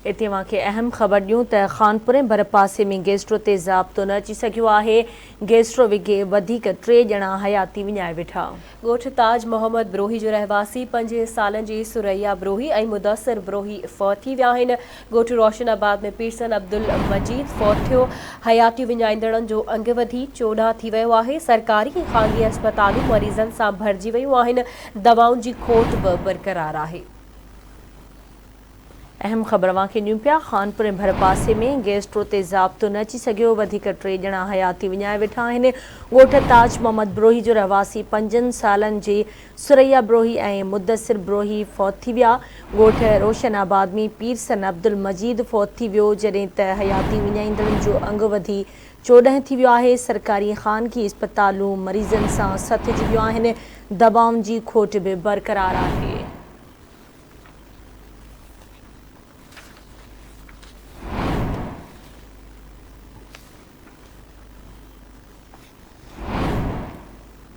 इते वाके अहम ख़बर ॾियूं त ख़ानपुर ऐं भर पासे में गैस्ट्रो ते ज़ाब्तो न अची सघियो आहे। गैस्ट्रो विघे वधीक 3 ॼणा हयाती विञाए वेठा। ॻोठ ताज मोहम्मद ब्रोही जो रहवासी 5 सालनि जी सुरैया ब्रोही ऐं मुदस्सिर ब्रोही फ़ौत थी विया आहिनि। ॻोठ रोशनाबाद में पीरसन अब्दुल मजीद फ़ौत थियो। हयाती विञाईंदड़नि जो अंग वधी 14 थी वियो आहे। सरकारी ऐं ख़ानगी अस्पतालूं मरीज़नि सां भरिजी वियूं आहिनि। दवाउनि जी खोट बि बरक़रार आहे। अहम ख़बर वाके ॾियूं पिया। ख़ानपुर ऐं भर पासे में गैस्ट्रो ते ज़ाब्तो न अची सघियो। वधीक 3 ॼणा हयाती विञाए वेठा आहिनि। ॻोठ ताज मोहम्मद ब्रोही जो रहवासी 5 सालनि जी सुरैया ब्रोही ऐं मुदस्सिर ब्रोही फ़ौत थी विया। ॻोठ रोशनाबाद में पीरसन अब्दुल मजीद फ़ौत थी वियो, जॾहिं त हयाती विञाईंदड़नि जो अंग वधी 14 थी वियो आहे। सरकारी ख़ानगी अस्पतालूं मरीज़नि सां सथिजी वियूं आहिनि। दवाउनि जी खोट बि बरक़रार आहे।